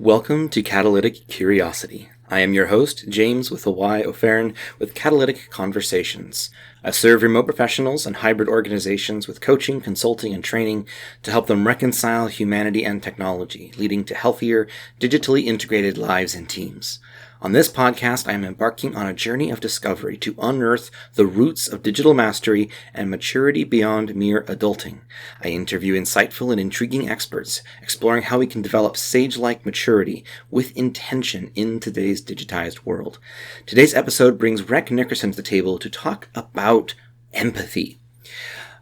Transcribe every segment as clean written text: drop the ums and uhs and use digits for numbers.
Welcome to Catalytic Curiosity. I am your host, James with a Y O'Farron with Catalytic Conversations. I serve remote professionals and hybrid organizations with coaching, consulting, and training to help them reconcile humanity and technology, leading to healthier, digitally integrated lives and teams. On this podcast, I am embarking on a journey of discovery to unearth the roots of digital mastery and maturity beyond mere adulting. I interview insightful and intriguing experts, exploring how we can develop sage-like maturity with intention in today's digitized world. Today's episode brings Rex Nickerson to the table to talk about empathy.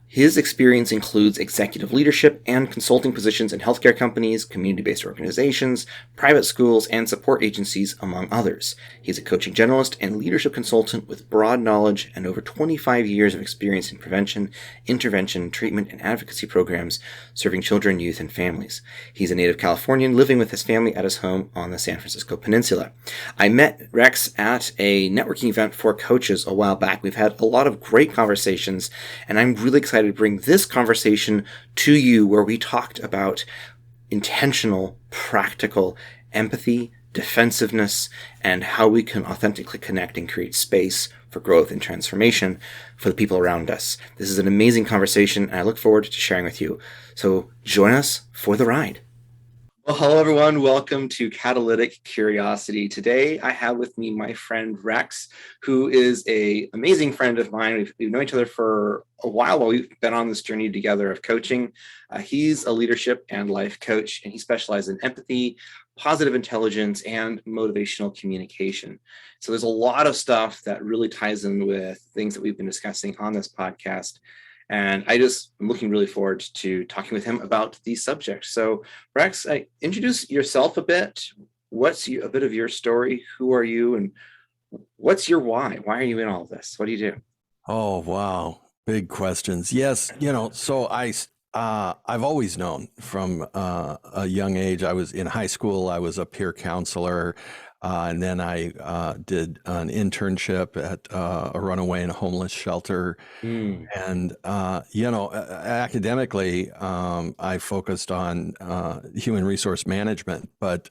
His experience includes executive leadership and consulting positions in healthcare companies, community-based organizations, private schools, and support agencies, among others. He's a coaching generalist and leadership consultant with broad knowledge and over 25 years of experience in prevention, intervention, treatment, and advocacy programs serving children, youth, and families. He's a native Californian living with his family at his home on the San Francisco Peninsula. I met Rex at a networking event for coaches a while back. We've had a lot of great conversations, and I'm really excited to bring this conversation to you where we talked about intentional, practical empathy, defensiveness, and how we can authentically connect and create space for growth and transformation for the people around us. This is an amazing conversation, and I look forward to sharing with you. So join us for the ride. Well, hello, everyone. Welcome to Catalytic Curiosity. Today, I have with me my friend Rex, who is an amazing friend of mine. We've known each other for a while we've been on this journey together of coaching. He's a leadership and life coach, and he specializes in empathy, positive intelligence, and motivational communication. So there's a lot of stuff that really ties in with things that we've been discussing on this podcast. And I'm looking really forward to talking with him about these subjects. So, Rex, introduce yourself a bit. What's a bit of your story? Who are you? And what's your why? Why are you in all of this? What do you do? Oh, wow. Big questions. Yes. So I've always known from a young age. I was in high school. I was a peer counselor. And then I did an internship at a runaway and homeless shelter. And, academically, I focused on human resource management. But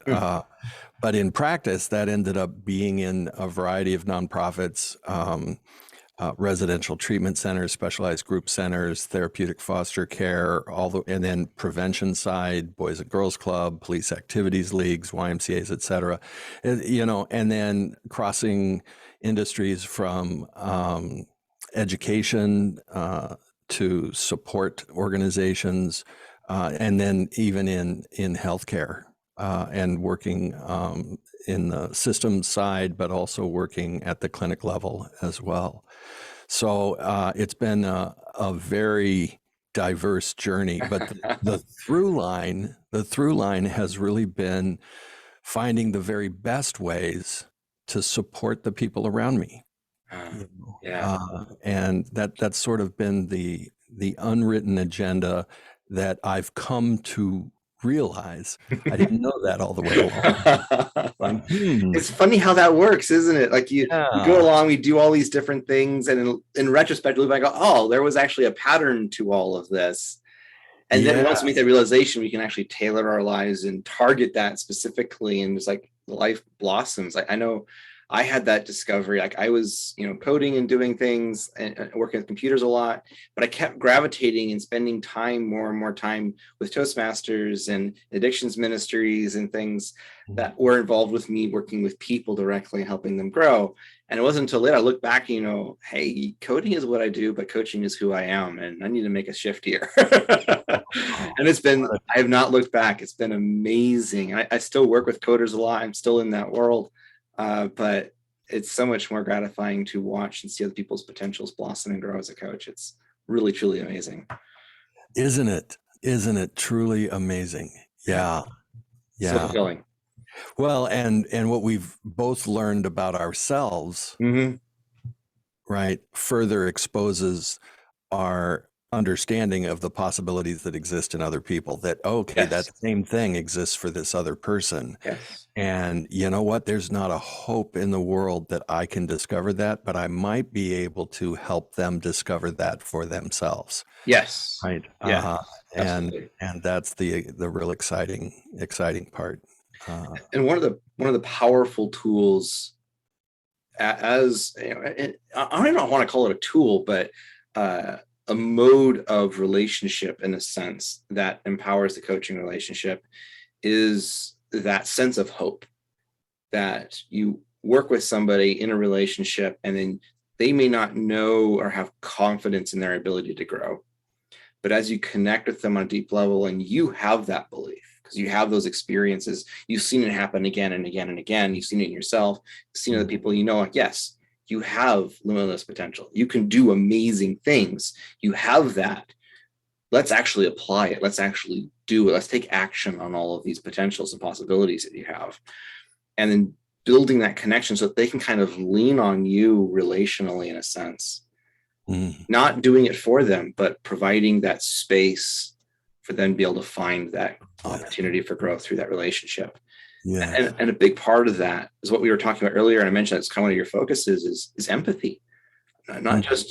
in practice, that ended up being in a variety of nonprofits, residential treatment centers, specialized group centers, therapeutic foster care, and then prevention side, Boys and Girls Club, police activities leagues, YMCA's, et cetera. And then crossing industries from education to support organizations, and then even in healthcare. And working in the systems side, but also working at the clinic level as well. So it's been a very diverse journey, but the through line has really been finding the very best ways to support the people around me. And that's sort of been the unwritten agenda that I've come to realize. I didn't know that all the way along. It's funny how that works, isn't it? Like you go along, we do all these different things, and in retrospect, I go, oh, there was actually a pattern to all of this. And then once we make that realization, we can actually tailor our lives and target that specifically, and it's like life blossoms. Like I know I had that discovery. Like I was, coding and doing things and working with computers a lot, but I kept gravitating and spending more and more time with Toastmasters and addictions ministries and things that were involved with me working with people directly, helping them grow. And it wasn't until later I look back, hey, coding is what I do, but coaching is who I am. And I need to make a shift here. And I have not looked back. It's been amazing. I still work with coders a lot. I'm still in that world. But it's so much more gratifying to watch and see other people's potentials blossom and grow as a coach. It's really, truly amazing. Isn't it? Isn't it truly amazing? Yeah. So fulfilling. Well, and what we've both learned about ourselves, right, further exposes our understanding of the possibilities that exist in other people, that, that same thing exists for this other person. Yes. And you know what? There's not a hope in the world that I can discover that, but I might be able to help them discover that for themselves. Yes. Right. Yeah. And that's the real exciting part. Uh, And one of the powerful tools, as you know, I don't even want to call it a tool, but a mode of relationship in a sense that empowers the coaching relationship, is that sense of hope that you work with somebody in a relationship and then they may not know or have confidence in their ability to grow. But as you connect with them on a deep level and you have that belief, because you have those experiences, you've seen it happen again and again and again. You've seen it in yourself, you've seen other people, like, yes, you have limitless potential. You can do amazing things. You have that. Let's actually apply it. Let's actually do it. Let's take action on all of these potentials and possibilities that you have. And then building that connection so that they can kind of lean on you relationally in a sense. Not doing it for them, but providing that space for them to be able to find that opportunity for growth through that relationship. yeah. And a big part of that is what we were talking about earlier. And I mentioned it's kind of one of your focuses is empathy. Not just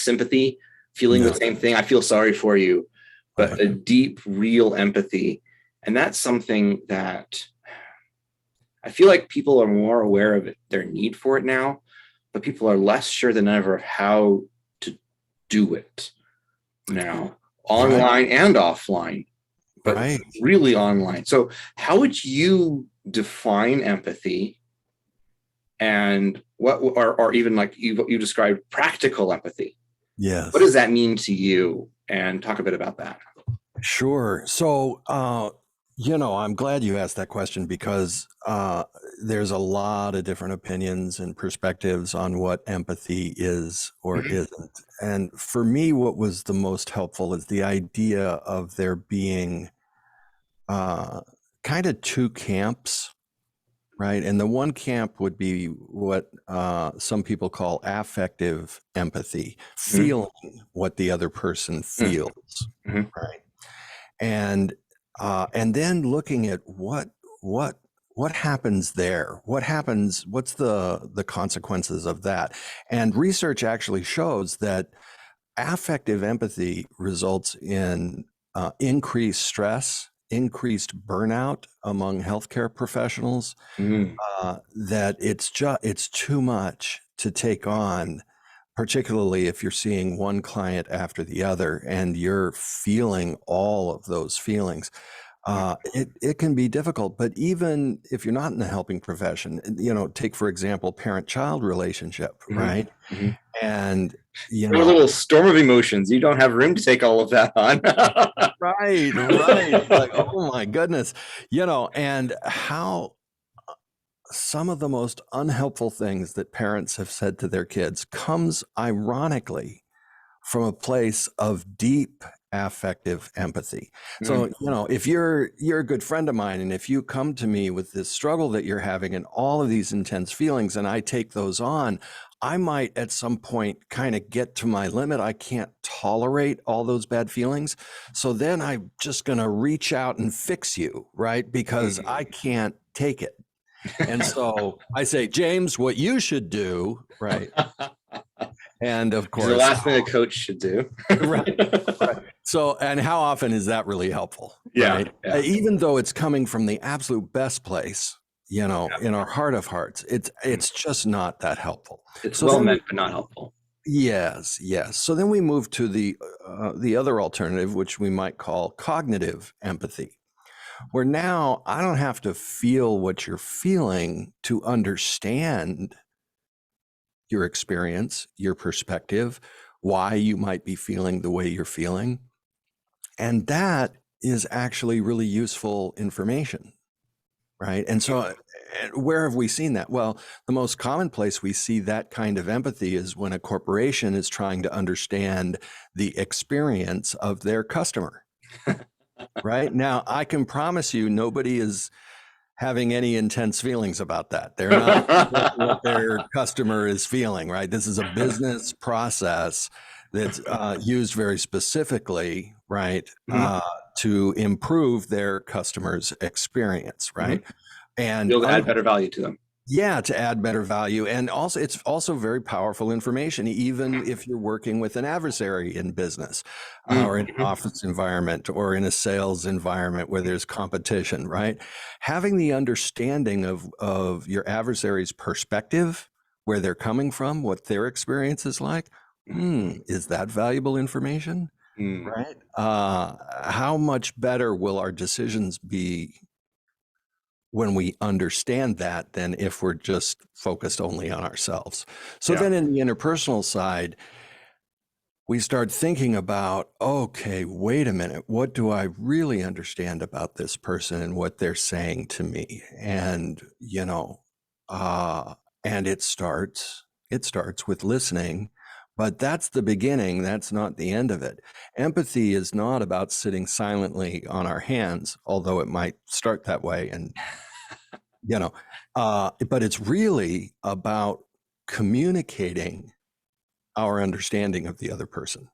sympathy, feeling the same thing. I feel sorry for you, but a deep, real empathy. And that's something that I feel like people are more aware of their need for it now, but people are less sure than ever of how to do it now, online and offline, but really online. So how would you define empathy, and what, or even like you described practical empathy? Yes. What does that mean to you? And talk a bit about that. Sure. So, I'm glad you asked that question because there's a lot of different opinions and perspectives on what empathy is or isn't. And for me, what was the most helpful is the idea of there being kind of two camps, right? And the one camp would be what some people call affective empathy, feeling what the other person feels, right? And then looking at what happens there, what's the consequences of that. And research actually shows that affective empathy results in increased stress, increased burnout among healthcare professionals, that it's too much to take on, particularly if you're seeing one client after the other and you're feeling all of those feelings. It can be difficult, but even if you're not in the helping profession, take, for example, parent-child relationship, right? And, a little storm of emotions. You don't have room to take all of that on. Right. Like, oh my goodness, and how some of the most unhelpful things that parents have said to their kids comes ironically from a place of deep affective empathy. So, if you're a good friend of mine, and if you come to me with this struggle that you're having and all of these intense feelings, and I take those on, I might at some point kind of get to my limit. I can't tolerate all those bad feelings. So then I'm just going to reach out and fix you, right? Because I can't take it. And so I say, James, what you should do, right? And of course, the last thing a coach should do. Right. So, and how often is that really helpful? Yeah, right. Yeah. Even though it's coming from the absolute best place, in our heart of hearts, it's just not that helpful. It's well meant, but not helpful. Yes. So then we move to the other alternative, which we might call cognitive empathy, where now I don't have to feel what you're feeling to understand your experience, your perspective, why you might be feeling the way you're feeling. And that is actually really useful information, right? And so where have we seen that? Well, the most common place we see that kind of empathy is when a corporation is trying to understand the experience of their customer. Right? Now, I can promise you nobody is having any intense feelings about that. They're not what their customer is feeling, right? This is a business process that's used very specifically, right, to improve their customers' experience, right? And be able to add better value to them. Yeah, to add better value. And also, it's also very powerful information, even if you're working with an adversary in business or in an Mm-hmm. office environment or in a sales environment where there's competition, right? Having the understanding of your adversary's perspective, where they're coming from, what their experience is like, is that valuable information? Mm-hmm. Right? How much better will our decisions be when we understand that than if we're just focused only on ourselves? So Yeah. then in the interpersonal side, we start thinking about, okay, wait a minute, what do I really understand about this person and what they're saying to me? And, uh, and it starts with listening, but that's the beginning. That's not the end of it. Empathy is not about sitting silently on our hands, although it might start that way. And you know but it's really about communicating our understanding of the other person.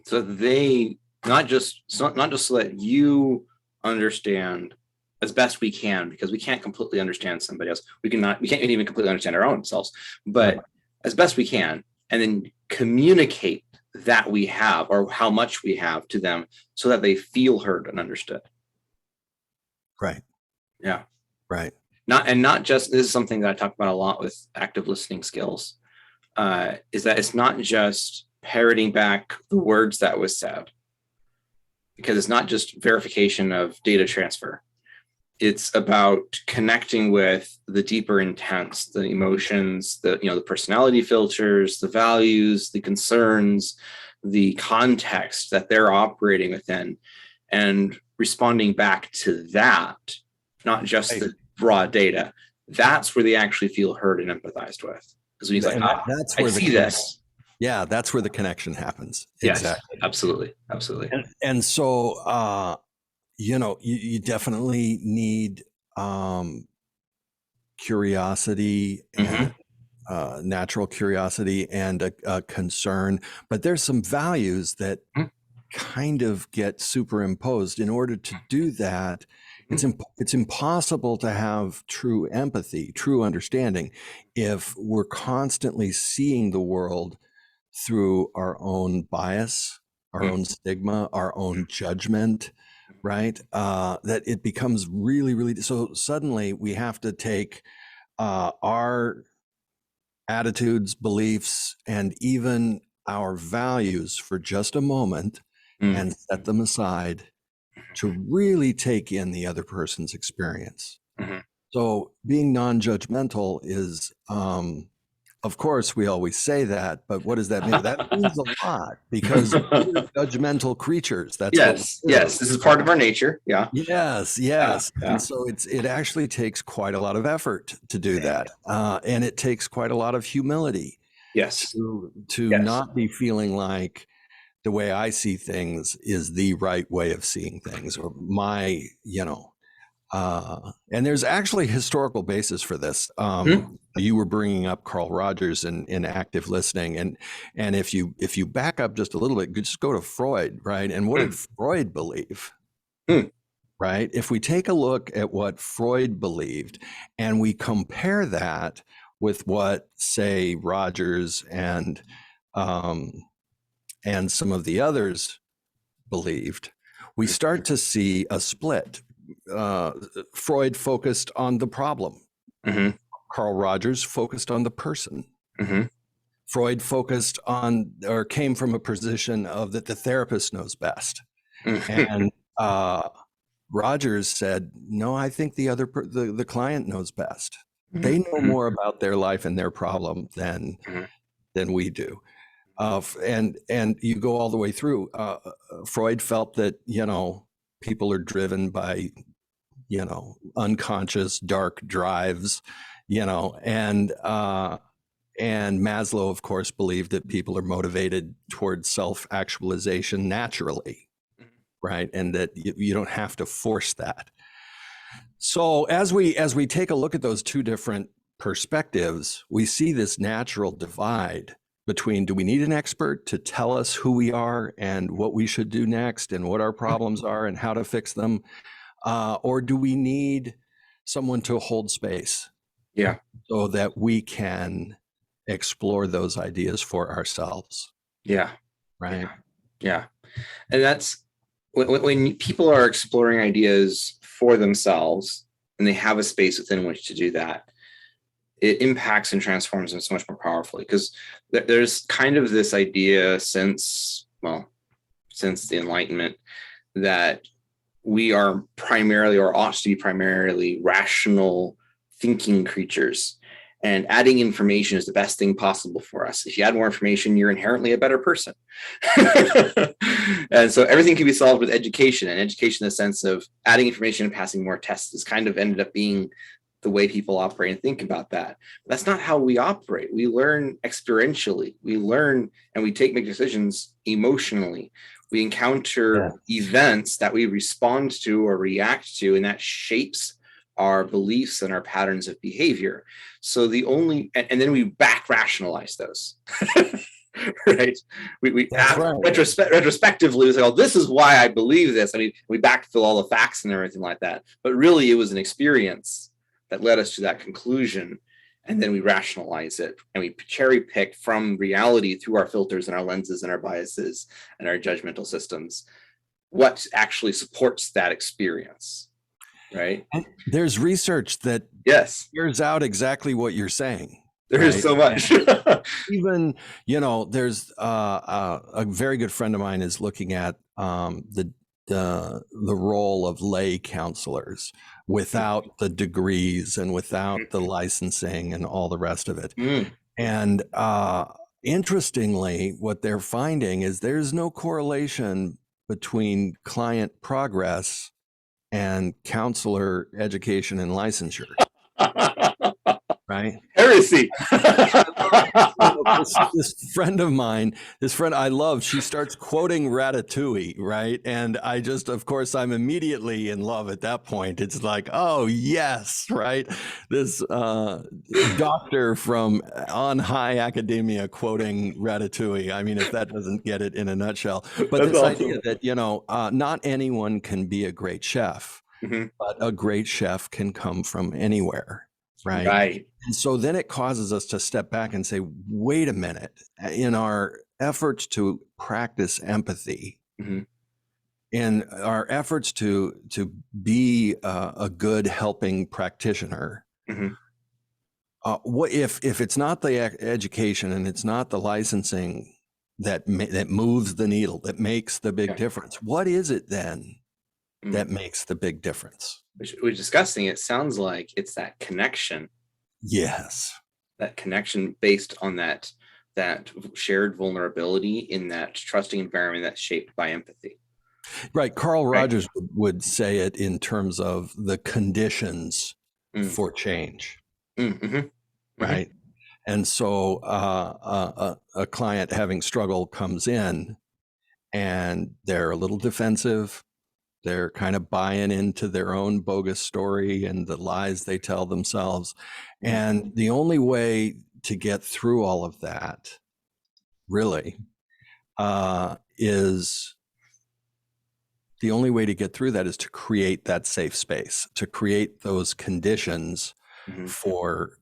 So they not just so that you understand as best we can, because we can't completely understand somebody else. We can't even completely understand our own selves, Right. but as best we can, and then communicate that we have or how much we have to them so that they feel heard and understood. Right. Yeah. Right. Not just, this is something that I talk about a lot with active listening skills, is that it's not just parroting back the words that was said, because it's not just verification of data transfer. It's about connecting with the deeper intents, the emotions, the personality filters, the values, the concerns, the context that they're operating within, and responding back to that, not just Right. the raw data. That's where they actually feel heard and empathized with. Because when he's like, And that's I where see this. yeah, that's where the connection happens. Yes, Exactly. absolutely. Absolutely. And so you definitely need curiosity Mm-hmm. and natural curiosity and a concern, but there's some values that kind of get superimposed. In order to do that, it's impossible to have true empathy, true understanding, if we're constantly seeing the world through our own bias, our own stigma, our own judgment, right? That it becomes really, really, so suddenly we have to take our attitudes, beliefs, and even our values for just a moment Mm-hmm. and set them aside to really take in the other person's experience. Mm-hmm. So being non-judgmental is, of course, we always say that, but what does that mean? That means a lot because we're judgmental creatures. That's what we Yes, do. yes. This is part of our nature. Yeah. Yes, Yeah. yes. And Yeah. so it actually takes quite a lot of effort to do that. And it takes quite a lot of humility Yes. to Yes. not be feeling like the way I see things is the right way of seeing things, or and there's actually historical basis for this. Mm-hmm. You were bringing up Carl Rogers in active listening, and if you back up just a little bit, just go to Freud, right? And what did Freud believe? Mm-hmm. Right? If we take a look at what Freud believed and we compare that with what, say, Rogers um, and some of the others believed, we start to see a split. Uh, Freud focused on the problem. Mm-hmm. Carl Rogers focused on the person. Mm-hmm. Freud focused on, or came from a position of, that the therapist knows best. Mm-hmm. And Rogers said, "No, I think the client knows best. They know more about their life and their problem than we do." And you go all the way through. Freud felt that people are driven by unconscious dark drives, and Maslow, of course, believed that people are motivated towards self-actualization naturally, right? And that you don't have to force that. So as we take a look at those two different perspectives, we see this natural divide between, do we need an expert to tell us who we are and what we should do next and what our problems are and how to fix them? Or do we need someone to hold space Yeah. so that we can explore those ideas for ourselves, Yeah. right? Yeah. Yeah. And that's when people are exploring ideas for themselves and they have a space within which to do that, it impacts and transforms them so much more powerfully, because there's kind of this idea since the Enlightenment that we are primarily, or ought to be primarily, rational thinking creatures. And adding information is the best thing possible for us. If you add more information, you're inherently a better person. And so everything can be solved with education, and education in the sense of adding information and passing more tests is kind of ended up being the way people operate and think about that. But that's not how we operate. We learn experientially. We learn and we make decisions emotionally. We encounter events that we respond to or react to, and that shapes our beliefs and our patterns of behavior. So and then we back rationalize those. Right? We right. Retrospectively, we say, oh, this is why I believe this. I mean, we backfill all the facts and everything like that. But really, it was an experience that led us to that conclusion. And then we rationalize it and we cherry pick from reality through our filters and our lenses and our biases and our judgmental systems what actually supports that experience. Right? And there's research that bears out exactly what you're saying. There is so much. Even, there's a very good friend of mine is looking at the role of lay counselors without the degrees and without the licensing and all the rest of it. And interestingly, what they're finding is there's no correlation between client progress and counselor education and licensure. Right? Heresy. This friend of mine, I love, she starts quoting Ratatouille, right? And of course, I'm immediately in love at that point. It's like, oh, yes, right? This doctor from on high academia quoting Ratatouille. I mean, if that doesn't get it in a nutshell. But that's this awesome idea that, not anyone can be a great chef, but a great chef can come from anywhere. Right. And so then it causes us to step back and say, wait a minute, in our efforts to practice empathy, in our efforts to be a good helping practitioner, what if it's not the education and it's not the licensing that moves the needle, that makes the big difference? What is it then that makes the big difference? We're discussing, it sounds like it's that connection. Yes. That connection based on that shared vulnerability in that trusting environment that's shaped by empathy. Right. Carl Rogers would say it in terms of the conditions for change. Right. And so a client having struggle comes in and they're a little defensive. They're kind of buying into their own bogus story and the lies they tell themselves. And the only way to get through all of that, really, is to create that safe space, to create those conditions for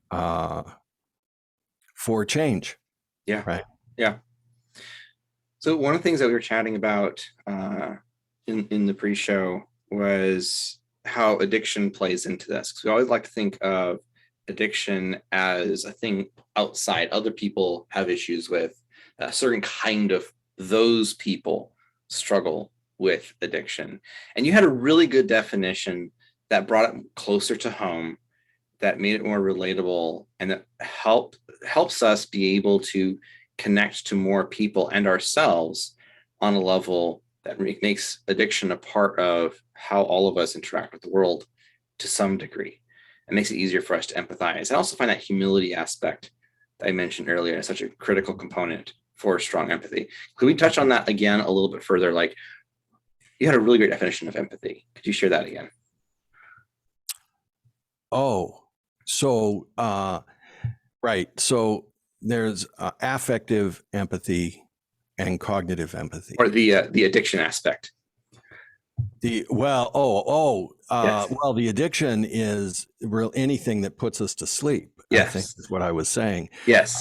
change. Yeah. Right. Yeah. So one of the things that we were chatting about in the pre-show was how addiction plays into this. Because we always like to think of addiction as a thing outside. Other people have issues with a certain kind of those people struggle with addiction. And you had a really good definition that brought it closer to home, that made it more relatable, and that helps us be able to connect to more people and ourselves on a level that makes addiction a part of how all of us interact with the world to some degree. It makes it easier for us to empathize. I also find that humility aspect that I mentioned earlier is such a critical component for strong empathy. Could we touch on that again a little bit further? Like, you had a really great definition of empathy. Could you share that again? Oh, so, right. So there's affective empathy and cognitive empathy. Or the addiction aspect. Yes. Well, the addiction is real anything that puts us to sleep, I think Yes. is what I was saying. Yes.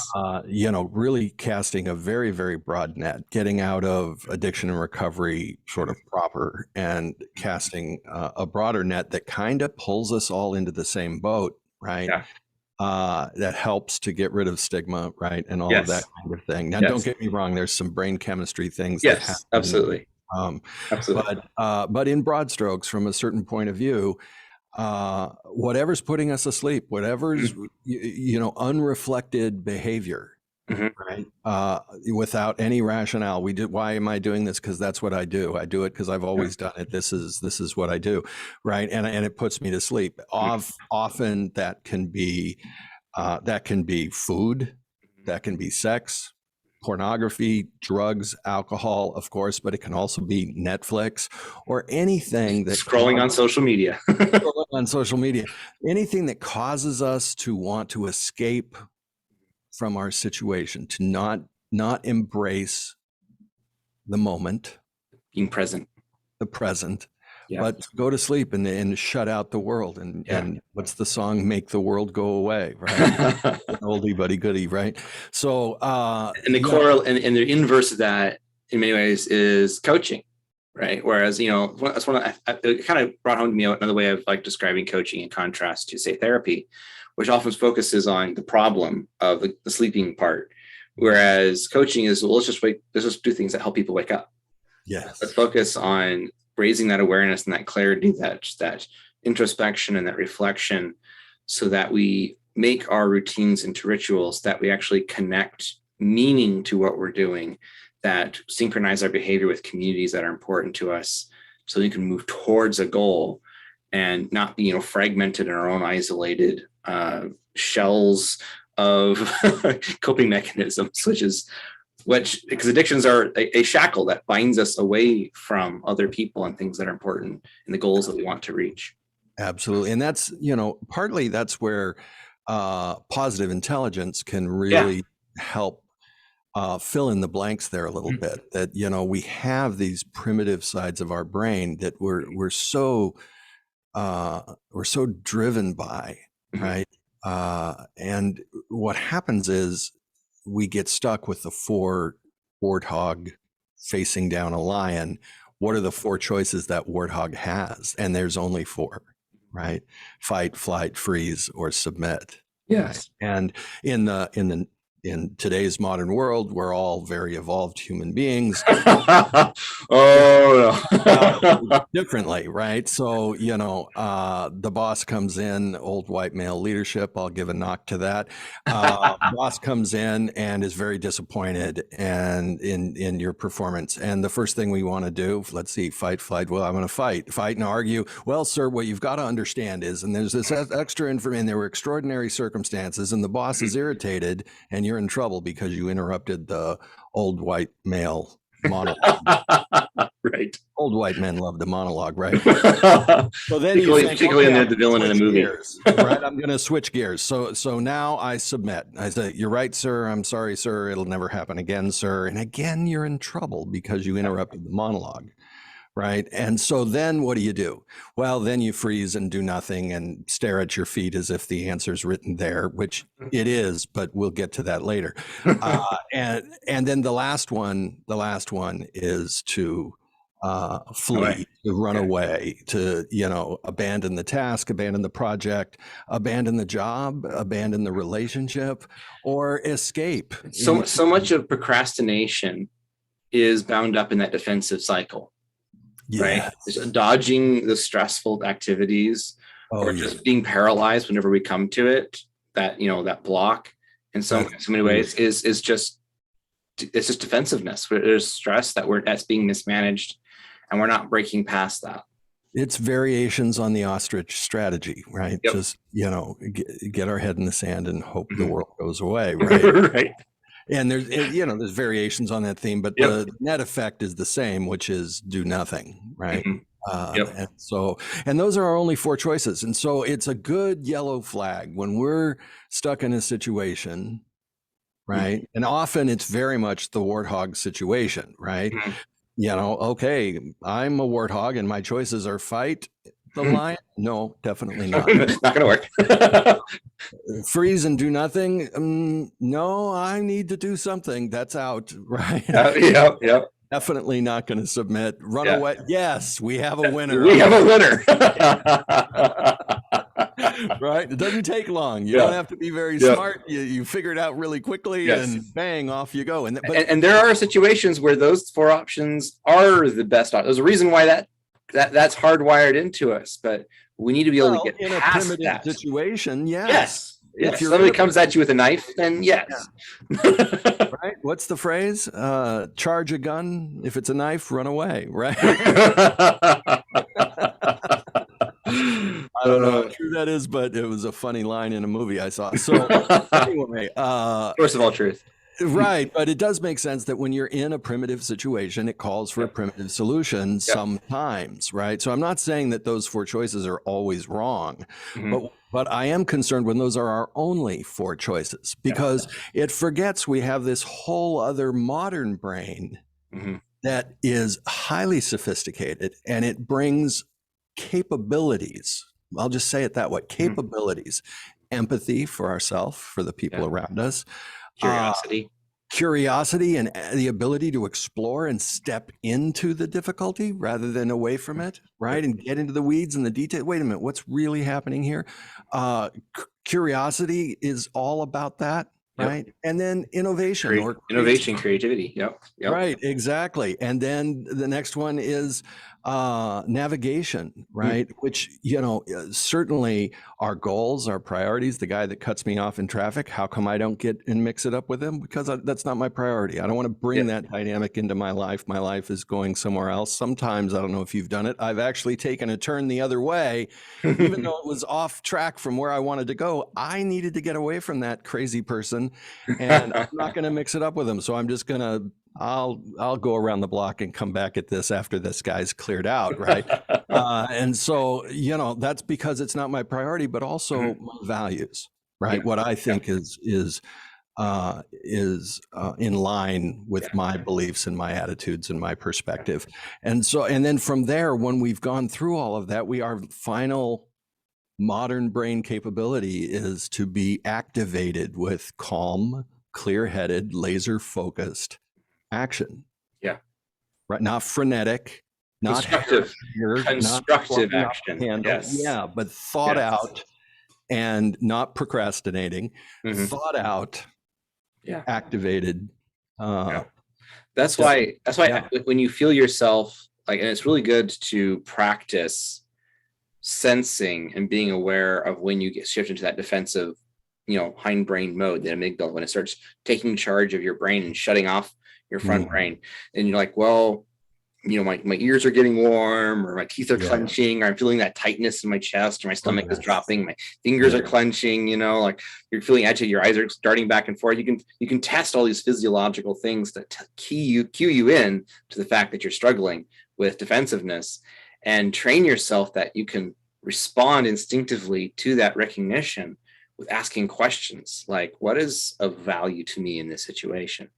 Really casting a very, very broad net, getting out of addiction and recovery sort of proper, and casting a broader net that kind of pulls us all into the same boat, right? Yeah. That helps to get rid of stigma, right? And all of that Yes. kind of thing. Now, don't Yes. get me wrong, there's some brain chemistry things that Yes. happen. Absolutely. Um, Absolutely. but in broad strokes, from a certain point of view, whatever's putting us asleep, whatever's unreflected behavior, Mm-hmm. right? Without any rationale, we did. Why am I doing this? Because that's what I do. I do it because I've always done it. This is what I do, right? And it puts me to sleep. Often that can be food, that can be sex, pornography, drugs, alcohol, of course, but it can also be Netflix or anything that Scrolling on social media. on social media, anything that causes us to want to escape from our situation, to not embrace the moment, Being present. the present, Yeah. but go to sleep and shut out the world. And Yeah. and what's the song? Make the world go away, right? Oldie buddy goodie, right? So and the and the inverse of that in many ways is coaching, right? Whereas that's it kind of brought home to me another way of like describing coaching in contrast to say therapy, which often focuses on the problem of the sleeping part, whereas coaching is, well, let's just do things that help people wake up. Yes. Let's focus on raising that awareness and that clarity, that introspection and that reflection, so that we make our routines into rituals, that we actually connect meaning to what we're doing, that synchronize our behavior with communities that are important to us, so we can move towards a goal and not be fragmented in our own isolated shells of coping mechanisms, because addictions are a shackle that binds us away from other people and things that are important and the goals that we want to reach. Absolutely. And that's, partly that's where positive intelligence can really help fill in the blanks there a little bit. That, we have these primitive sides of our brain that we're so driven by, right? And what happens is we get stuck with the four warthog facing down a lion. What are the four choices that warthog has? And there's only four, right? Fight, flight, freeze, or submit. Yes. And in today's modern world, we're all very evolved human beings. Differently, right? So, the boss comes in, old white male leadership, I'll give a knock to that. Boss comes in and is very disappointed in your performance. And the first thing we want to do, let's see, fight, flight. Well, I'm going to fight and argue. Well, sir, what you've got to understand is, and there's this extra information, there were extraordinary circumstances, and the boss is irritated, and you're in trouble because you interrupted the old white male monologue. Right. Old white men love the monologue, right? So then particularly when they're the villain in a movie. Right? I'm going to switch gears. So now I submit. I say, "You're right, sir. I'm sorry, sir. It'll never happen again, sir." And again, you're in trouble because you interrupted the monologue. Right. And so then what do? Well, then you freeze and do nothing and stare at your feet as if the answer's written there, which it is, but we'll get to that later. And then the last one is to flee, to run away, to, abandon the task, abandon the project, abandon the job, abandon the relationship, or escape. So much of procrastination is bound up in that defensive cycle. Right? Just dodging the stressful activities, or just being paralyzed whenever we come to it, that block in so many ways is just defensiveness. There's stress that's being mismanaged, and we're not breaking past that. It's variations on the ostrich strategy, right? Yep. Just, get our head in the sand and hope the world goes away, right? Right. And there's variations on that theme, but the net effect is the same, which is do nothing, right? And those are our only four choices. And so it's a good yellow flag when we're stuck in a situation, right? And often it's very much the warthog situation, right? Okay, I'm a warthog and my choices are fight the lion. No, definitely not. Not going to work. Freeze and do nothing. No, I need to do something. That's out, right? Yep. Definitely not going to submit. Run Yeah. away. Yes, we have a winner. We have a winner. Right? It doesn't take long. You don't have to be very smart. You figure it out really quickly, and bang, off you go. And there are situations where those four options are the best. There's a reason why that's hardwired into us, but we need to be able to get in a past primitive that situation. Yes. If somebody comes at you with a knife, then yes. Right? What's the phrase? Charge a gun. If it's a knife, run away. Right? I don't know how true that is, but it was a funny line in a movie I saw. So anyway, source of all truth. Right. But it does make sense that when you're in a primitive situation, it calls for a primitive solution sometimes, right? So I'm not saying that those four choices are always wrong, but I am concerned when those are our only four choices, because it forgets we have this whole other modern brain that is highly sophisticated, and it brings capabilities. I'll just say it that way, capabilities, empathy for ourselves, for the people around us, curiosity and the ability to explore and step into the difficulty rather than away from it, right? And get into the weeds and the detail. Wait a minute, what's really happening here? Curiosity is all about that, right? And then innovation or creativity. Yep. Right, exactly. And then the next one is navigation, right? Which, certainly our goals, our priorities, the guy that cuts me off in traffic, how come I don't get and mix it up with him? Because that's not my priority. I don't want to bring that dynamic into my life. My life is going somewhere else. Sometimes, I don't know if you've done it, I've actually taken a turn the other way, even though it was off track from where I wanted to go. I needed to get away from that crazy person, and I'm not going to mix it up with him. So I'm just going to I'll go around the block and come back at this after this guy's cleared out, right? And so, that's because it's not my priority, but also my values, right? What I think is in line with my beliefs and my attitudes and my perspective. And then from there, when we've gone through all of that, our final modern brain capability is to be activated with calm, clear-headed, laser-focused action. Right. Not frenetic, not constructive action. But thought out and not procrastinating, thought out, activated. That's why when you feel yourself and it's really good to practice sensing and being aware of when you get shifted into that defensive, hindbrain mode, the amygdala, when it starts taking charge of your brain and shutting off your front brain, and you're like, well, my ears are getting warm, or my teeth are clenching, or I'm feeling that tightness in my chest, or my stomach is dropping, my fingers are clenching, like you're feeling agitated, your eyes are darting back and forth. You can test all these physiological things that cue you in to the fact that you're struggling with defensiveness, and train yourself that you can respond instinctively to that recognition with asking questions like, what is of value to me in this situation?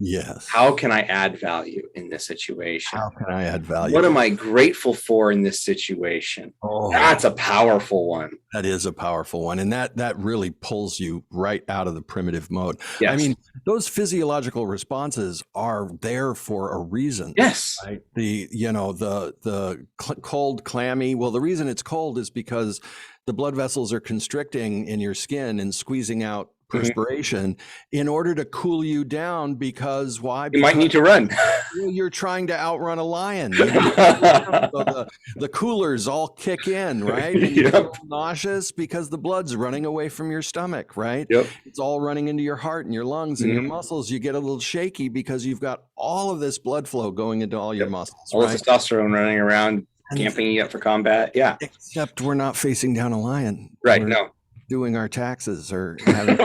Yes. How can I add value in this situation? How can I add value? What am I grateful for in this situation? That's a powerful one. That is a powerful one. And that really pulls you right out of the primitive mode. Yes. I mean, those physiological responses are there for a reason. Yes. Right? The cold, clammy. Well, the reason it's cold is because the blood vessels are constricting in your skin and squeezing out perspiration in order to cool you down. Because why? You might need to run. You're trying to outrun a lion. So the coolers all kick in, right? And you feel nauseous because the blood's running away from your stomach, right? It's all running into your heart and your lungs and your muscles. You get a little shaky because you've got all of this blood flow going into all your muscles. All the testosterone running around, camping you up for combat. Yeah. Except we're not facing down a lion. Right. We're doing our taxes or having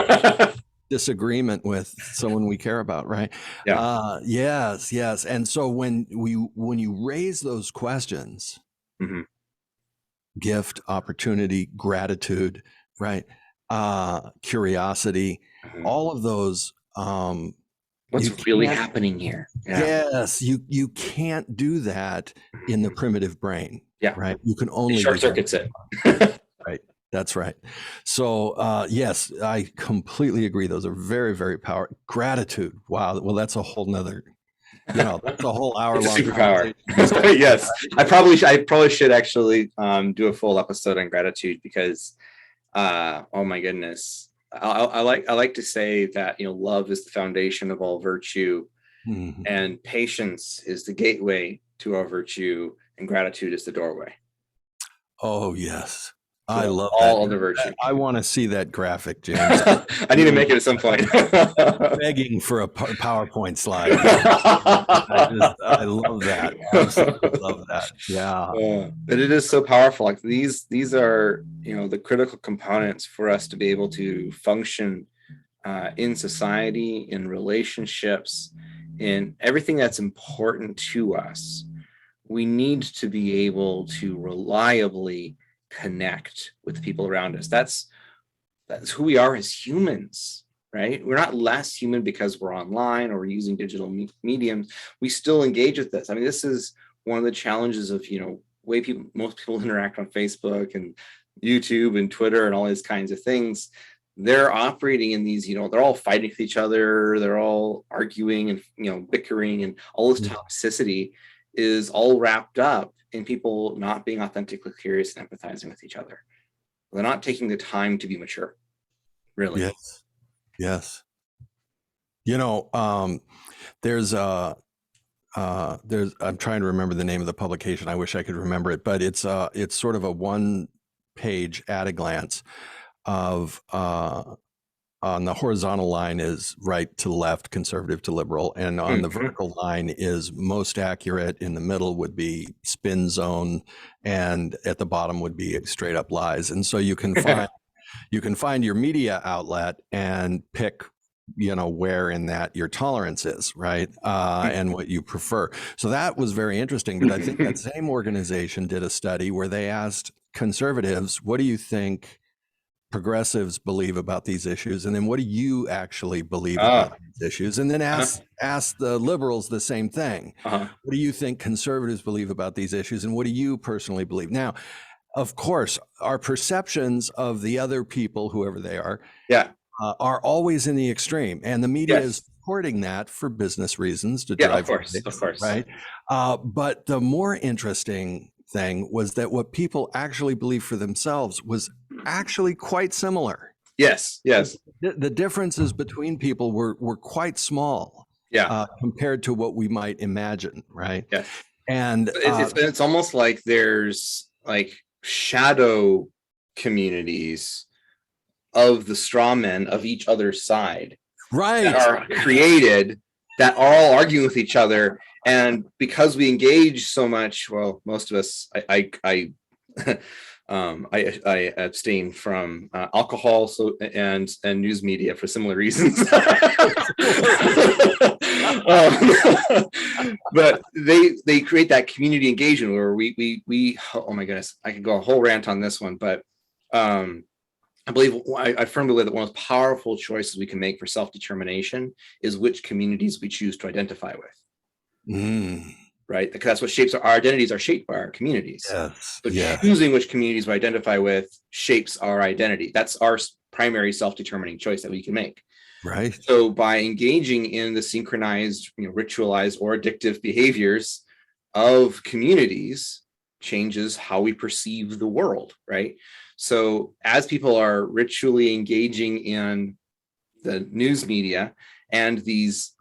disagreement with someone we care about, right? Yes. And so when you raise those questions, gift, opportunity, gratitude, right? Curiosity, all of those What's You really can't, happening here? Yeah. yes, you can't do that in the primitive brain, Yeah. right? You can It only do short that. circuits it. Right. That's right. So, yes, I completely agree. Those are very, very powerful. Gratitude. Wow. Well, that's a whole nother, that's a whole hour It's a long superpower. conversation. Yes. I probably should actually do a full episode on gratitude because oh my goodness. I like to say that, love is the foundation of all virtue, Mhm. and patience is the gateway to our virtue, and gratitude is the doorway. Oh, yes. I So love that. all other virtue. I want to see that graphic, James. I need to make it at some point. Begging for a PowerPoint slide. I love that. Absolutely love that. Yeah. But it is so powerful. Like these are, the critical components for us to be able to function in society, in relationships, in everything that's important to us. We need to be able to reliably connect with the people around us. That's who we are as humans, right? We're not less human because we're online or using digital mediums. We still engage with this. I mean, this is one of the challenges of, way most people interact on Facebook and YouTube and Twitter and all these kinds of things. They're operating in these, they're all fighting with each other. They're all arguing and, bickering, and all this toxicity is all wrapped up in people not being authentically curious and empathizing with each other. They're not taking the time to be mature, really. Yes. Yes. There's I'm trying to remember the name of the publication. I wish I could remember it, but it's sort of a one-page at a glance of on the horizontal line is right to left, conservative to liberal, and on the vertical line is most accurate. In the middle would be spin zone, and at the bottom would be straight up lies. And so you can find your media outlet and pick where in that your tolerance is, right? And what you prefer. So that was very interesting. But I think that same organization did a study where they asked conservatives, what do you think progressives believe about these issues? And then what do you actually believe about these issues? And then ask the liberals the same thing. What do you think conservatives believe about these issues? And what do you personally believe? Now, of course, our perceptions of the other people, whoever they are, are always in the extreme, and the media is supporting that for business reasons to drive. Of course, right. But the more interesting thing was that what people actually believe for themselves was actually quite similar. Yes. The differences between people were quite small. Compared to what we might imagine, right? Yes. And it's almost like there's like shadow communities of the straw men of each other's side, right, that are created, that are all arguing with each other. And because we engage so much, well, most of us, I abstain from alcohol, and news media for similar reasons. But they create that community engagement where we oh my goodness, I could go a whole rant on this one, but I firmly believe that one of the powerful choices we can make for self-determination is which communities we choose to identify with. Right? Because that's what shapes our identities are shaped by our communities. So choosing which communities we identify with shapes our identity. That's our primary self-determining choice that we can make. Right. So by engaging in the synchronized, ritualized or addictive behaviors of communities changes how we perceive the world, right? So as people are ritually engaging in the news media and these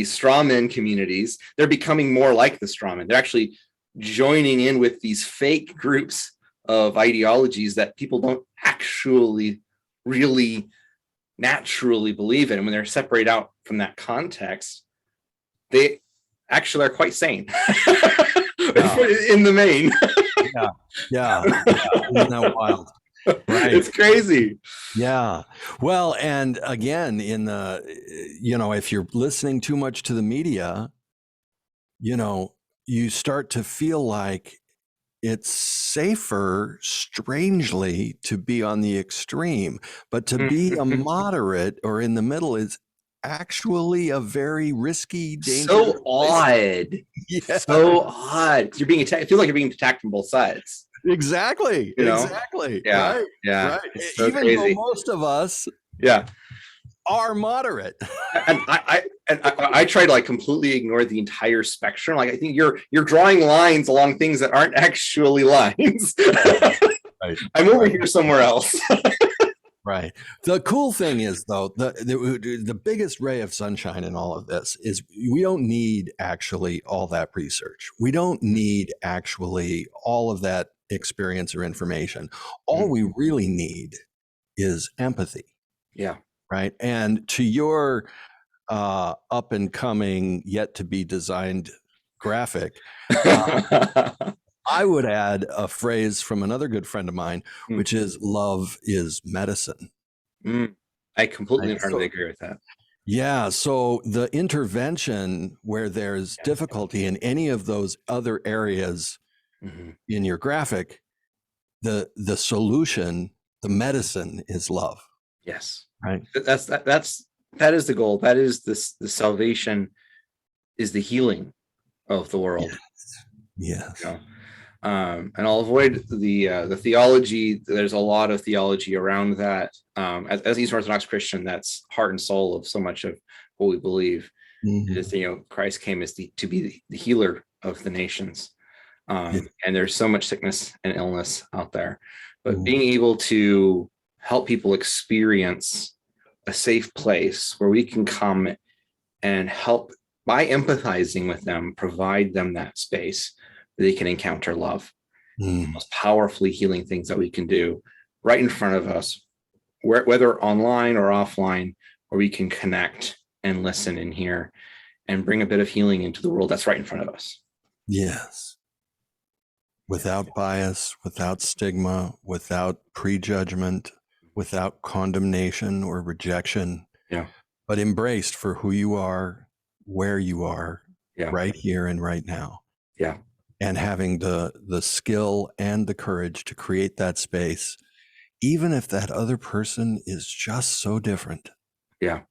straw men communities, they're becoming more like the straw men. They're actually joining in with these fake groups of ideologies that people don't actually really naturally believe in. And when they're separated out from that context, they actually are quite sane in the main. Isn't that wild? Right. It's crazy. Yeah. Well, and again, in the, if you're listening too much to the media, you start to feel like it's safer, strangely, to be on the extreme, but to be a moderate or in the middle is actually a very risky, dangerous So place. odd. Yeah. So odd. 'Cause you're being attacked. It feels like you're being attacked from both sides. Exactly. You know? Exactly. Yeah. Right. Yeah. Right. It's so Even crazy. though most of us Yeah. are moderate. And I try to like completely ignore the entire spectrum. Like I think you're drawing lines along things that aren't actually lines. Right. I'm over here somewhere else. Right. The cool thing is, though, the biggest ray of sunshine in all of this is we don't need actually all that research. We don't need actually all of that experience or information. All we really need is empathy. Yeah. Right. And to your up and coming, yet to be designed graphic, I would add a phrase from another good friend of mine, which is love is medicine. I completely agree with that. Yeah. So the intervention where there's difficulty in any of those other areas in your graphic, the solution, the medicine is love. Yes. Right. That is the goal. That is the salvation, is the healing of the world. Yes. You know? And I'll avoid the theology. There's a lot of theology around that. As Eastern Orthodox Christian, that's heart and soul of so much of what we believe. Is, Christ came as to be the healer of the nations. And there's so much sickness and illness out there. But being able to help people experience a safe place where we can come and help by empathizing with them, provide them that space where they can encounter love. The most powerfully healing things that we can do right in front of us, whether online or offline, where we can connect and listen and hear and bring a bit of healing into the world that's right in front of us. Yes. Without bias, without stigma, without prejudgment, without condemnation or rejection, but embraced for who you are, where you are, right here and right now. Yeah. And having the skill and the courage to create that space, even if that other person is just so different. Yeah.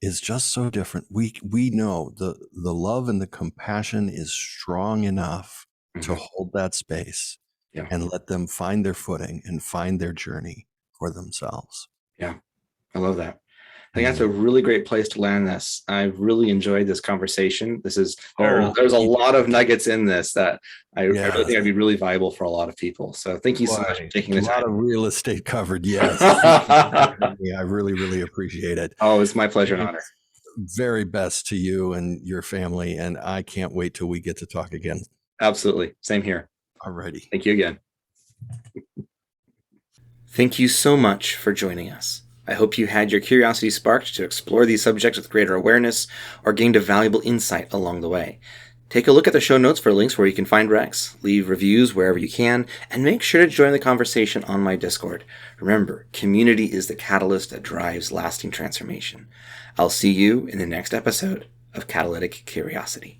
Is just so different. We know the love and the compassion is strong enough to hold that space and let them find their footing and find their journey for themselves. Yeah. I love that. I think that's a really great place to land this. I've really enjoyed this conversation. There's a lot of nuggets in this that I really think I'd be really valuable for a lot of people. So thank you so much for taking the time. A lot of real estate covered. Yes. I really, really appreciate it. Oh, it's my pleasure and honor. Very best to you and your family. And I can't wait till we get to talk again. Absolutely. Same here. All righty. Thank you again. Thank you so much for joining us. I hope you had your curiosity sparked to explore these subjects with greater awareness or gained a valuable insight along the way. Take a look at the show notes for links where you can find Rex, leave reviews wherever you can, and make sure to join the conversation on my Discord. Remember, community is the catalyst that drives lasting transformation. I'll see you in the next episode of Catalytic Curiosity.